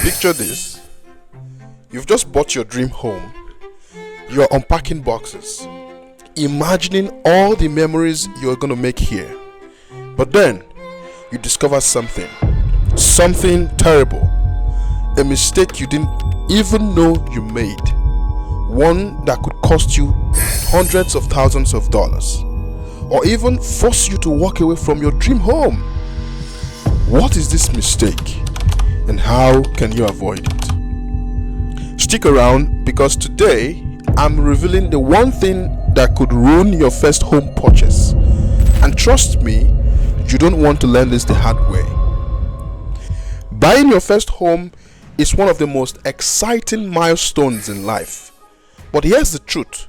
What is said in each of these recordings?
Picture this. You've just bought your dream home. You're unpacking boxes, imagining all the memories you're going to make here. But then, you discover something terrible. A mistake you didn't even know you made. One that could cost you hundreds of thousands of dollars, or even force you to walk away from your dream home. What is this mistake, and how can you avoid it? Stick around, because today I'm revealing the one thing that could ruin your first home purchase. And trust me, you don't want to learn this the hard way. Buying your first home is one of the most exciting milestones in life. But here's the truth.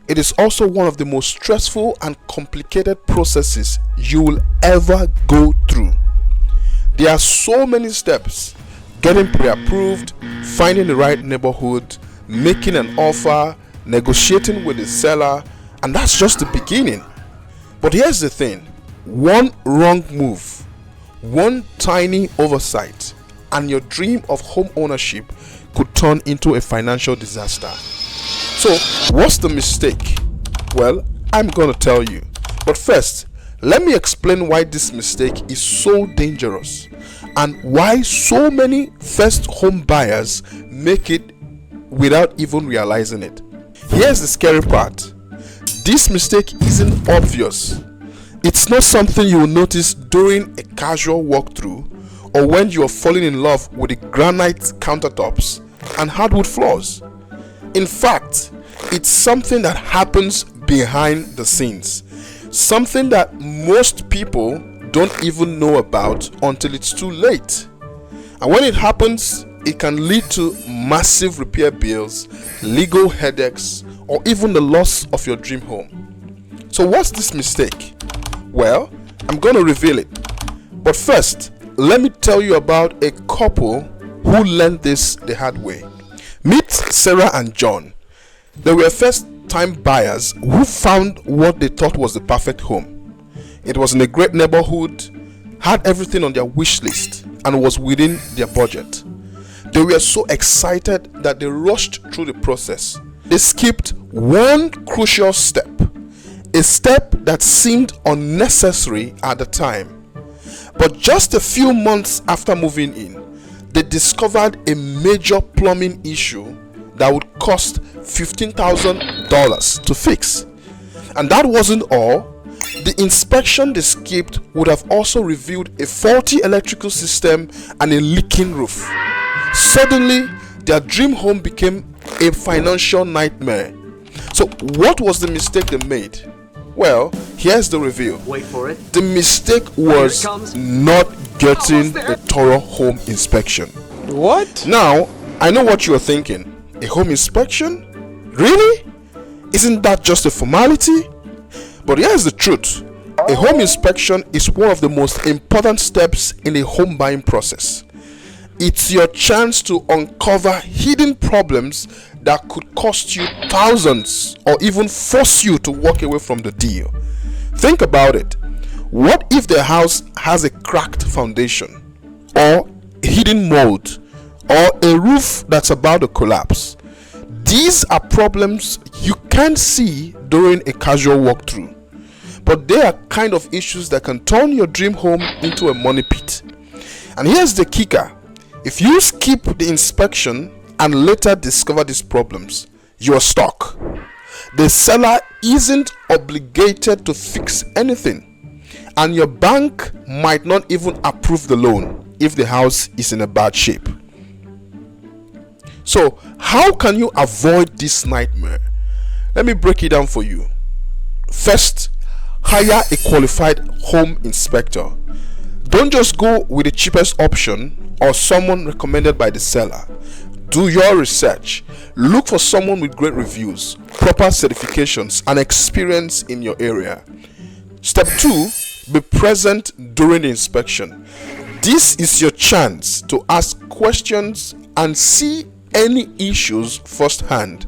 It is also one of the most stressful and complicated processes you will ever go through. There are so many steps: getting pre-approved, finding the right neighborhood, making an offer, negotiating with the seller, and that's just the beginning. But here's the thing: one wrong move, one tiny oversight, and your dream of home ownership could turn into a financial disaster. So, what's the mistake? Well, I'm gonna tell you. But first, let me explain why this mistake is so dangerous and why so many first home buyers make it without even realizing it. Here's the scary part. This mistake isn't obvious. It's not something you will notice during a casual walkthrough or when you are falling in love with the granite countertops and hardwood floors. In fact, it's something that happens behind the scenes. Something that most people don't even know about until it's too late. And when it happens, it can lead to massive repair bills, legal headaches, or even the loss of your dream home. So what's this mistake? Well, I'm going to reveal it. But first, let me tell you about a couple who learned this the hard way. Meet Sarah and John. They were first-time buyers who found what they thought was the perfect home. It was in a great neighborhood, had everything on their wish list, and was within their budget. They were so excited that they rushed through the process. They skipped one crucial step, a step that seemed unnecessary at the time. But just a few months after moving in, they discovered a major plumbing issue that would cost $15,000 to fix. And that wasn't all. The inspection they skipped would have also revealed a faulty electrical system and a leaking roof. Suddenly, their dream home became a financial nightmare. So, what was the mistake they made? Well, here's the reveal. Wait for it. The mistake was not getting a thorough home inspection. What? Now, I know what you're thinking. A home inspection? Really? Isn't that just a formality? But here's the truth. A home inspection is one of the most important steps in a home buying process. It's your chance to uncover hidden problems that could cost you thousands or even force you to walk away from the deal. Think about it. What if the house has a cracked foundation, or hidden mold, or a roof that's about to collapse? These are problems you can't see during a casual walkthrough, but they are kind of issues that can turn your dream home into a money pit. And here's the kicker. If you skip the inspection and later discover these problems, you're stuck. The seller isn't obligated to fix anything, and your bank might not even approve the loan if the house is in a bad shape. So, how can you avoid this nightmare? Let me break it down for you. First, hire a qualified home inspector. Don't just go with the cheapest option or someone recommended by the seller. Do your research. Look for someone with great reviews, proper certifications, and experience in your area. Step 2, be present during the inspection. This is your chance to ask questions and see any issues firsthand.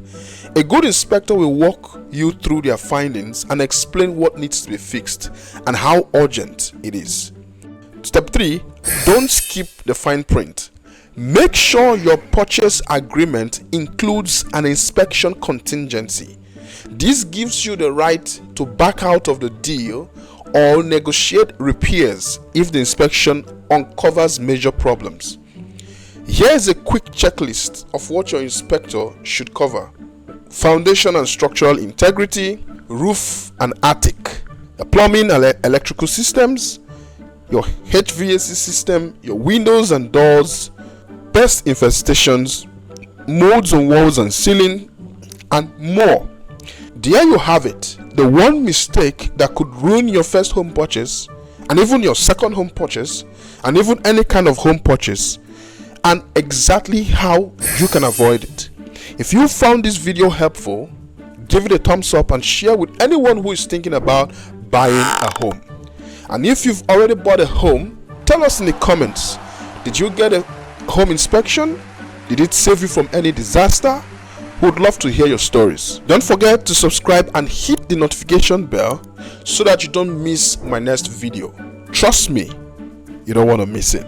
A good inspector will walk you through their findings and explain what needs to be fixed and how urgent it is. Step 3, don't skip the fine print. Make sure your purchase agreement includes an inspection contingency. This gives you the right to back out of the deal or negotiate repairs if the inspection uncovers major problems. Here is a quick checklist of what your inspector should cover: foundation and structural integrity, roof and attic, the plumbing and electrical systems, your HVAC system, your windows and doors, pest infestations, molds on walls and ceiling, and more. There you have it, the one mistake that could ruin your first home purchase, and even your second home purchase, and even any kind of home purchase, and exactly how you can avoid it. If you found this video helpful, give it a thumbs up and share with anyone who is thinking about buying a home. And if you've already bought a home, tell us in the comments, did you get a home inspection? Did it save you from any disaster? We would love to hear your stories. Don't forget to subscribe and hit the notification bell so that you don't miss my next video. Trust me, you don't want to miss it.